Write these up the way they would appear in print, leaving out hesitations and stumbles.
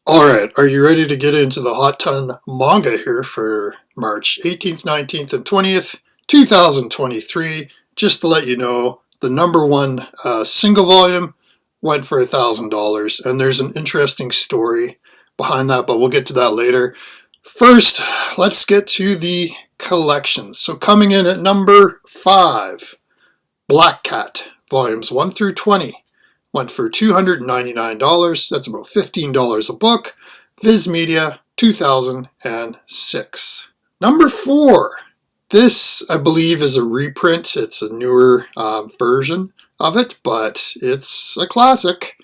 Alright, are you ready to get into the Hot Ton manga here for March 18th, 19th, and 20th, 2023? Just to let you know, the number one single volume went for $1,000, and there's an interesting story behind that, but we'll get to that later. First, let's get to the collections. So coming in at number 5, Black Cat, volumes 1 through 20. Went for $299, that's about $15 a book. Viz Media, 2006. Number 4, this I believe is a reprint. It's a newer version of it, but it's a classic.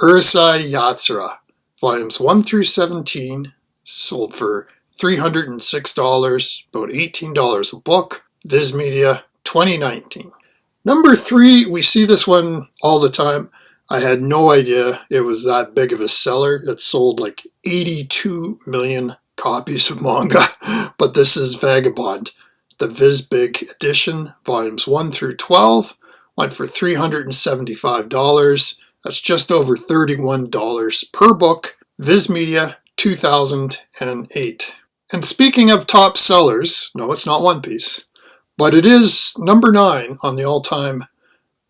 Urusei Yatsura, volumes 1 through 17, sold for $306, about $18 a book. Viz Media, 2019. Number 3, we see this one all the time. I had no idea it was that big of a seller. It sold like 82 million copies of manga, but this is Vagabond. The Viz Big edition, volumes 1 through 12, went for $375. That's just over $31 per book. Viz Media, 2008. And speaking of top sellers, no, it's not One Piece, but it is number 9 on the all-time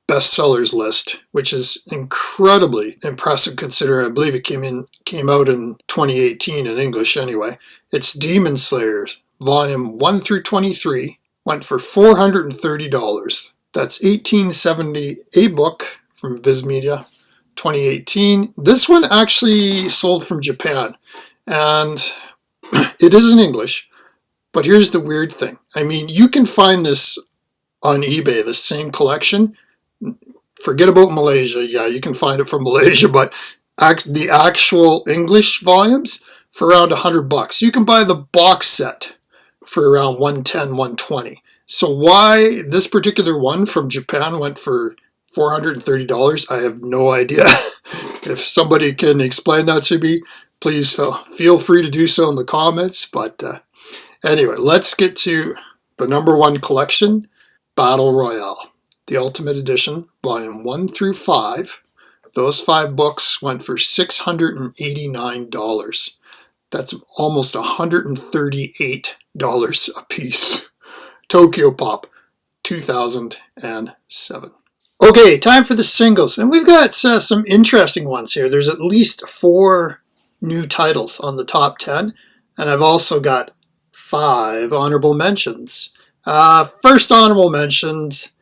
bestsellers list, which is incredibly impressive considering I believe it came out in 2018 in English anyway. It's Demon Slayers, volume 1 through 23, went for $430. That's $18.70 a book from Viz Media, 2018. This one actually sold from Japan, and it is in English, but here's the weird thing. I mean, you can find this on eBay, the same collection. Forget about Malaysia. Yeah, you can find it from Malaysia, but the actual English volumes for around $100. You can buy the box set for around $110, $120. So why this particular one from Japan went for $430, I have no idea. If somebody can explain that to me, please feel free to do so in the comments. But anyway, let's get to the number 1 collection, Battle Royale. The Ultimate Edition, volume 1 through 5. Those 5 books went for $689. That's almost $138 a piece. Tokyo Pop, 2007. Okay, time for the singles. And we've got some interesting ones here. There's at least 4 new titles on the top 10. And I've also got 5 honorable mentions. First honorable mentions,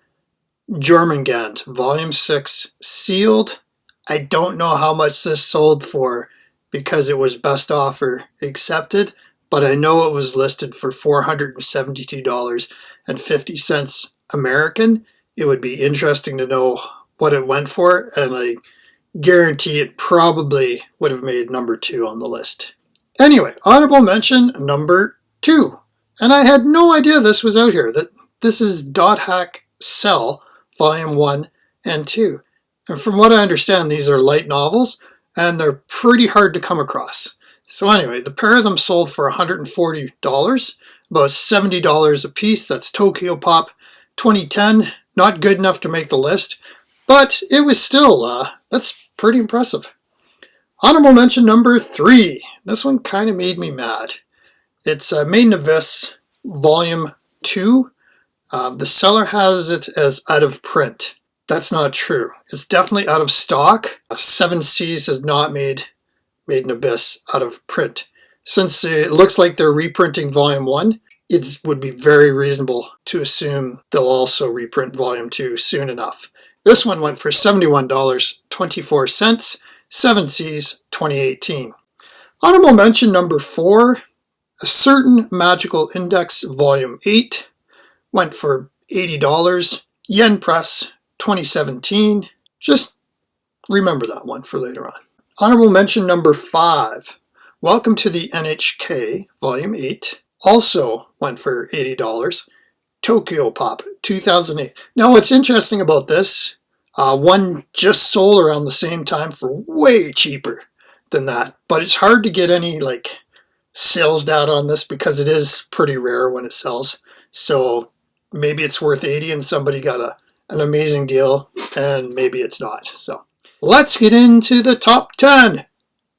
Jormungand, volume 6, sealed. I don't know how much this sold for because it was best offer accepted, but I know it was listed for $472.50 American. It would be interesting to know what it went for, and I guarantee it probably would have made number 2 on the list. Anyway, honorable mention number 2. And I had no idea this was out here. That this is Dot Hack Cell, volume 1 and 2. And from what I understand, these are light novels, and they're pretty hard to come across. So anyway, the pair of them sold for $140, about $70 a piece. That's Tokyo Pop, 2010. Not good enough to make the list, but it was still, that's pretty impressive. Honorable mention number 3. This one kind of made me mad. It's Made in Abyss, volume 2. The seller has it as out of print. That's not true. It's definitely out of stock. 7 Seas has not made Made in Abyss out of print. Since it looks like they're reprinting volume 1, it would be very reasonable to assume they'll also reprint volume 2 soon enough. This one went for $71.24, 7 Seas, 2018. Honorable mention number 4, A Certain Magical Index, volume 8. Went for $80. Yen Press, 2017. Just remember that one for later on. Honorable mention number 5. Welcome to the NHK, volume 8. Also went for $80. Tokyo Pop, 2008. Now what's interesting about this, one just sold around the same time for way cheaper than that. But it's hard to get any sales data on this because it is pretty rare when it sells. So maybe it's worth $80 and somebody got an amazing deal, and maybe it's not. So let's get into the top 10.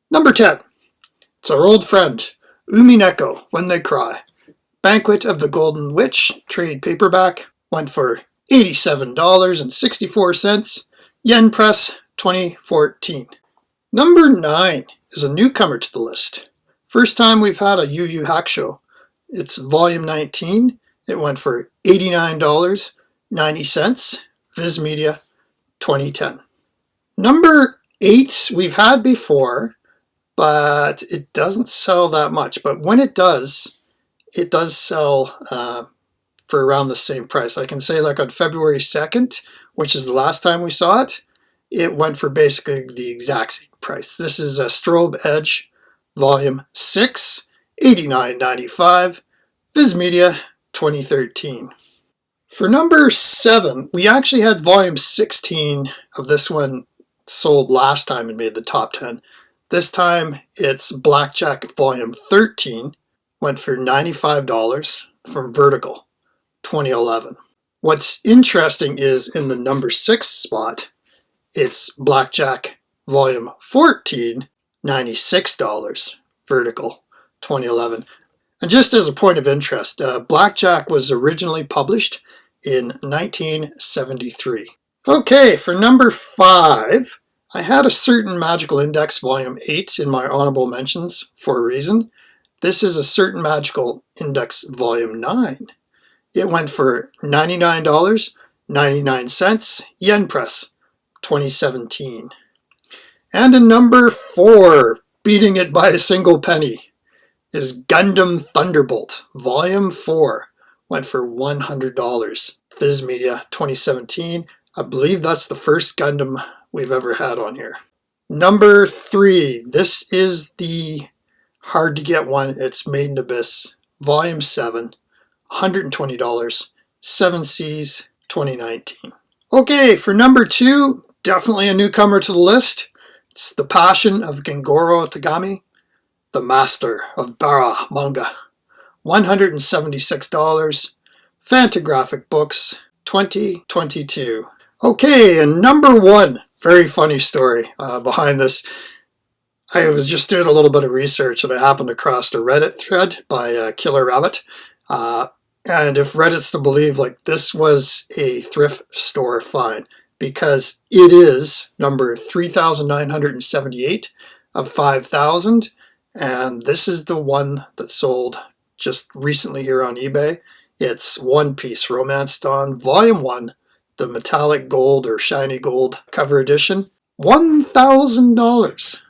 Number 10, It's our old friend, Umineko, When They Cry. Banquet of the Golden Witch, trade paperback, went for $87.64. Yen Press, 2014. Number 9 is a newcomer to the list. First time we've had a Yu Yu Hakusho. It's volume 19. It went for $89.90. Viz Media, 2010. Number 8 we've had before, but it doesn't sell that much. But when it does sell for around the same price. I can say like on February 2nd, which is the last time we saw it, it went for basically the exact same price. This is a Strobe Edge, Volume 6, $89.95, Viz Media, 2013. For number 7, we actually had Volume 16 of this one sold last time and made the top 10. This time it's Blackjack Volume 13, went for $95 from Vertical, 2011. What's interesting is in the number 6 spot, it's Blackjack Volume 14, $96, Vertical, 2011. And just as a point of interest, Blackjack was originally published in 1973. Okay, for number 5, I had a Certain Magical Index Volume 8 in my honorable mentions for a reason. This is a Certain Magical Index Volume 9. It went for $99.99, Yen Press, 2017. And in number 4, beating it by a single penny, is Gundam Thunderbolt, Volume 4. Went for $100. Viz Media, 2017. I believe that's the first Gundam we've ever had on here. Number 3, this is the hard to get one. It's Made in Abyss, Volume 7, $120, 7 Seas, 2019. Okay, for number 2, definitely a newcomer to the list. It's The Passion of Gengoro Tagami, the Master of Bara Manga, $176, Fantagraphic Books, 2022. Okay, and number 1, very funny story behind this. I was just doing a little bit of research and I happened across a Reddit thread by Killer Rabbit. And if Reddit's to believe, like, this was a thrift store find because it is number 3,978 of 5,000. And this is the one that sold just recently here on eBay. It's One Piece Romance Dawn Volume 1, the metallic gold or shiny gold cover edition, $1,000.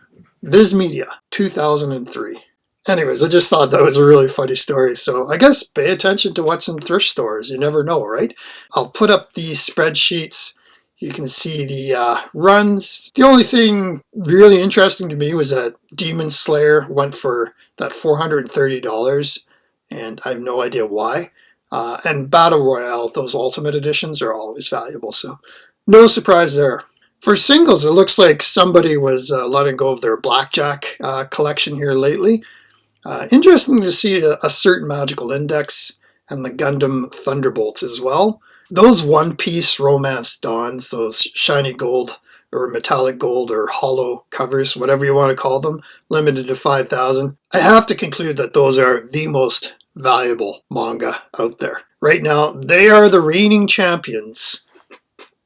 Viz Media, 2003. Anyways, I just thought that was a really funny story. So I guess pay attention to what's in thrift stores. You never know, right? I'll put up these spreadsheets. You can see the runs. The only thing really interesting to me was that Demon Slayer went for that $430, and I have no idea why. And Battle Royale, those Ultimate Editions are always valuable, so no surprise there. For singles, it looks like somebody was letting go of their Blackjack collection here lately. Interesting to see a Certain Magical Index and the Gundam Thunderbolts as well. Those One Piece Romance Dawns, those shiny gold or metallic gold or hollow covers, whatever you want to call them, limited to 5,000. I have to conclude that those are the most valuable manga out there. Right now, they are the reigning champions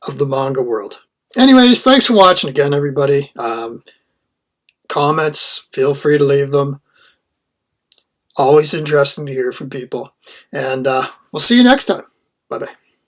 of the manga world. Anyways, thanks for watching again, everybody. Comments, feel free to leave them. Always interesting to hear from people. And we'll see you next time. Bye-bye.